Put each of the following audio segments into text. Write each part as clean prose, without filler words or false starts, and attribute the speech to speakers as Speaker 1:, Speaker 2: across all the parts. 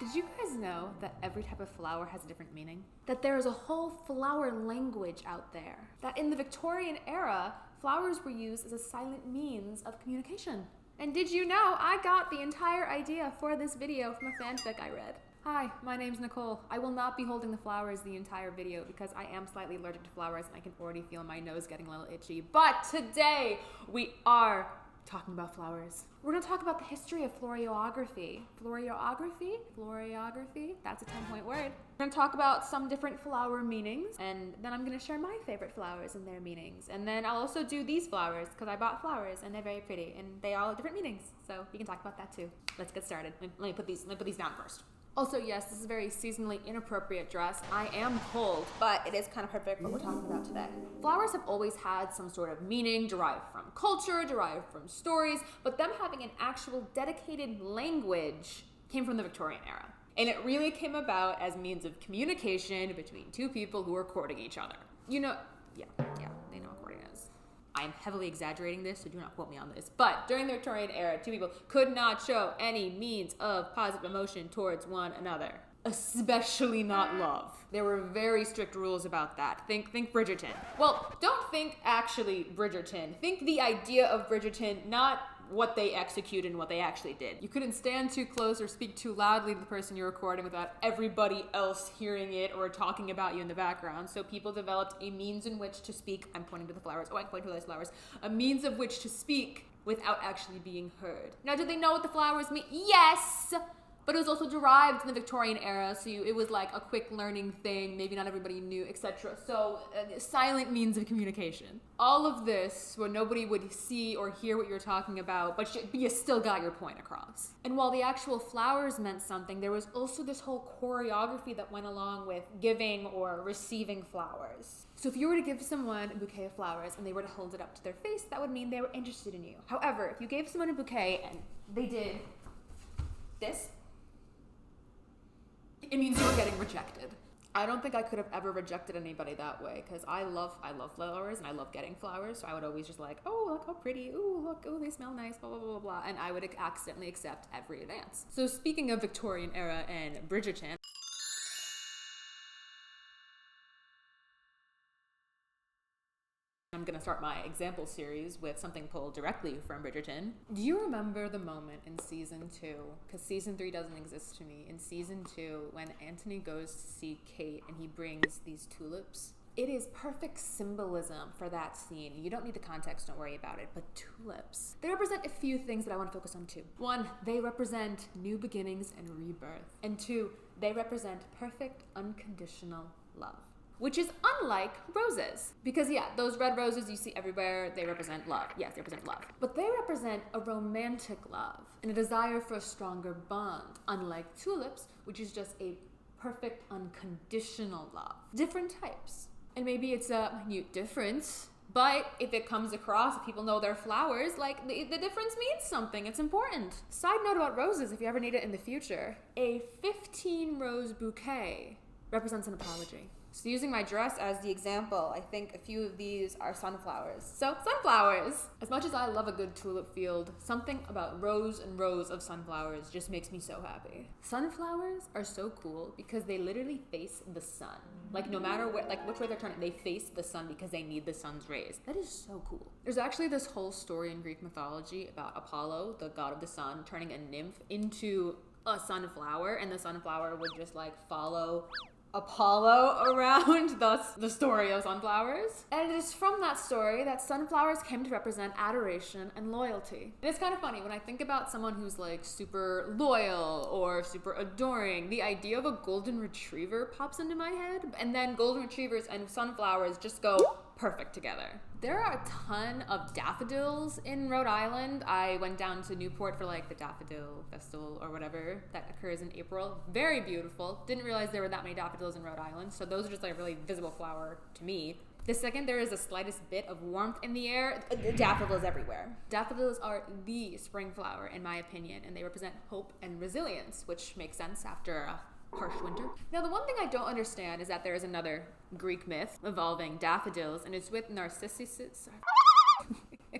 Speaker 1: Did you guys know that every type of flower has a different meaning? That there is a whole flower language out there. That in the Victorian era, flowers were used as a silent means of communication. And did you know I got the entire idea for this video from a fanfic I read? Hi, my name's Nicole. I will not be holding the flowers the entire video because I am slightly allergic to flowers and I can already feel my nose getting a little itchy. But today, we are talking about flowers. We're gonna talk about the history of floriography. Floriography? That's a 10-point word. We're gonna talk about some different flower meanings, and then I'm gonna share my favorite flowers and their meanings. And then I'll also do these flowers, because I bought flowers, and they're very pretty, and they all have different meanings. So we can talk about that too. Let's get started. Let me put these down first. Also, yes, this is a very seasonally inappropriate dress. I am cold, but it is kind of perfect for what we're talking about today. Flowers have always had some sort of meaning derived from culture, derived from stories, but them having an actual dedicated language came from the Victorian era. And it really came about as means of communication between two people who were courting each other. You know, yeah, they know what courting is. I am heavily exaggerating this, so do not quote me on this. But during the Victorian era, two people could not show any means of positive emotion towards one another, especially not love. There were very strict rules about that. Think Bridgerton. Well, don't think actually Bridgerton. Think the idea of Bridgerton, not what they executed and what they actually did. You couldn't stand too close or speak too loudly to the person you're recording without everybody else hearing it or talking about you in the background. So people developed a means in which to speak. I'm pointing to the flowers. Oh, I can point to those flowers. A means of which to speak without actually being heard. Now, did they know what the flowers mean? Yes! But it was also derived in the Victorian era, so it was like a quick learning thing. Maybe not everybody knew, etc. So silent means of communication. All of this where nobody would see or hear what you're talking about, but you still got your point across. And while the actual flowers meant something, there was also this whole choreography that went along with giving or receiving flowers. So if you were to give someone a bouquet of flowers and they were to hold it up to their face, that would mean they were interested in you. However, if you gave someone a bouquet and they did this, it means you were getting rejected. I don't think I could have ever rejected anybody that way because I love flowers and I love getting flowers. So I would always just like, oh, look how pretty. Ooh, look, oh, they smell nice, blah, blah, blah, blah. And I would accidentally accept every advance. So speaking of Victorian era and Bridgerton, I'm gonna start my example series with something pulled directly from Bridgerton. Do you remember the moment in season 2, because season 3 doesn't exist to me, in season 2 when Anthony goes to see Kate and he brings these tulips? It is perfect symbolism for that scene. You don't need the context, don't worry about it, but tulips. They represent a few things that I want to focus on too. 1, they represent new beginnings and rebirth. And 2, they represent perfect unconditional love. Which is unlike roses. Because yeah, those red roses you see everywhere, they represent love. Yes, they represent love. But they represent a romantic love and a desire for a stronger bond, unlike tulips, which is just a perfect unconditional love. Different types. And maybe it's a minute difference, but if it comes across, if people know they're flowers, like the difference means something, it's important. Side note about roses, if you ever need it in the future, a 15 rose bouquet represents an apology. So using my dress as the example, I think a few of these are sunflowers. So sunflowers! As much as I love a good tulip field, something about rows and rows of sunflowers just makes me so happy. Sunflowers are so cool because they literally face the sun. Like no matter what, like which way they're turning, they face the sun because they need the sun's rays. That is so cool. There's actually this whole story in Greek mythology about Apollo, the god of the sun, turning a nymph into a sunflower, and the sunflower would just like follow Apollo around, thus the story of sunflowers. And it is from that story that sunflowers came to represent adoration and loyalty. And it's kind of funny, when I think about someone who's like super loyal or super adoring, the idea of a golden retriever pops into my head, and then golden retrievers and sunflowers just go perfect together. There are a ton of daffodils in Rhode Island. I went down to Newport for like the daffodil festival or whatever that occurs in April. Very beautiful. Didn't realize there were that many daffodils in Rhode Island. So those are just like a really visible flower to me. The second there is the slightest bit of warmth in the air, daffodils everywhere. Daffodils are the spring flower in my opinion, and they represent hope and resilience, which makes sense after a harsh winter. Now, the one thing I don't understand is that there is another Greek myth involving daffodils, and it's with Narcissus.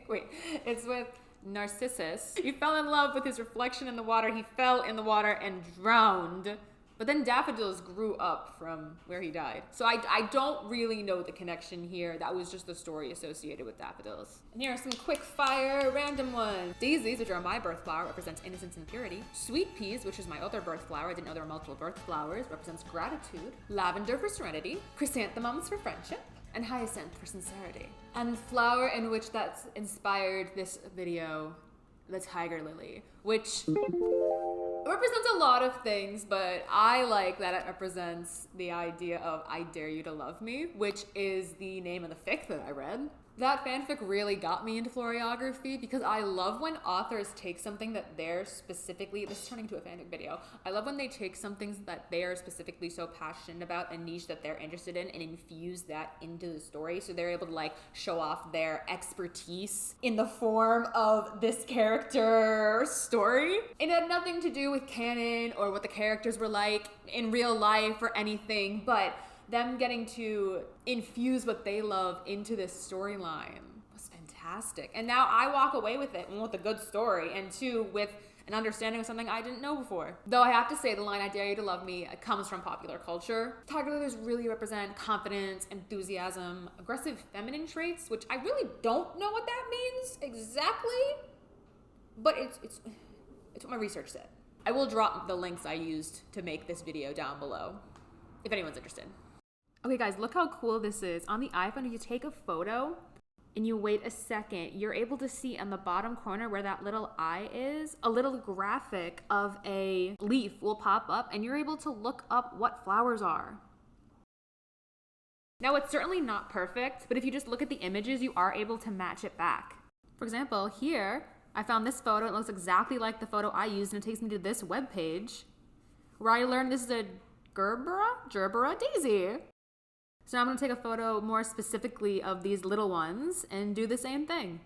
Speaker 1: Wait, it's with Narcissus. He fell in love with his reflection in the water. He fell in the water and drowned. But then daffodils grew up from where he died. So I don't really know the connection here. That was just the story associated with daffodils. And here are some quick fire random ones. Daisies, which are my birth flower, represents innocence and purity. Sweet peas, which is my other birth flower, I didn't know there were multiple birth flowers, represents gratitude. Lavender for serenity. Chrysanthemums for friendship. And hyacinth for sincerity. And flower in which that's inspired this video, the tiger lily, which represents a lot of things, but I like that it represents the idea of I dare you to love me, which is the name of the fic that I read. That fanfic really got me into florography because I love when authors take something that they're specifically, this is turning into a fanfic video, I love when they take something that they are specifically so passionate about, a niche that they're interested in, and infuse that into the story so they're able to like show off their expertise in the form of this character story. It had nothing to do with canon or what the characters were like in real life or anything, but them getting to infuse what they love into this storyline was fantastic. And now I walk away with it, one, with a good story, and two, with an understanding of something I didn't know before. Though I have to say the line, I dare you to love me, comes from popular culture. Tiger lilies really represent confidence, enthusiasm, aggressive feminine traits, which I really don't know what that means exactly, but it's what my research said. I will drop the links I used to make this video down below, if anyone's interested. Okay guys, look how cool this is. On the iPhone, if you take a photo and you wait a second, you're able to see on the bottom corner where that little eye is, a little graphic of a leaf will pop up and you're able to look up what flowers are. Now it's certainly not perfect, but if you just look at the images, you are able to match it back. For example, here, I found this photo. It looks exactly like the photo I used and it takes me to this webpage where I learned this is a Gerbera daisy. So now I'm gonna take a photo more specifically of these little ones and do the same thing.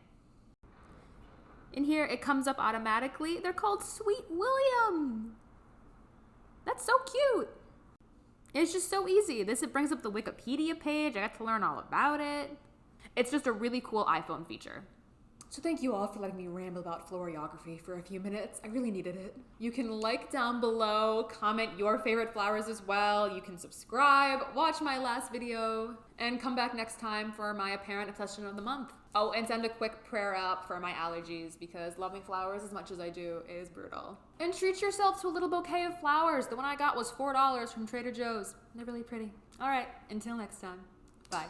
Speaker 1: In here, it comes up automatically. They're called Sweet William. That's so cute. It's just so easy. It brings up the Wikipedia page. I got to learn all about it. It's just a really cool iPhone feature. So thank you all for letting me ramble about florography for a few minutes. I really needed it. You can like down below, comment your favorite flowers as well. You can subscribe, watch my last video, and come back next time for my apparent obsession of the month. Oh, and send a quick prayer out for my allergies because loving flowers as much as I do is brutal. And treat yourself to a little bouquet of flowers. The one I got was $4 from Trader Joe's. They're really pretty. All right, until next time, bye.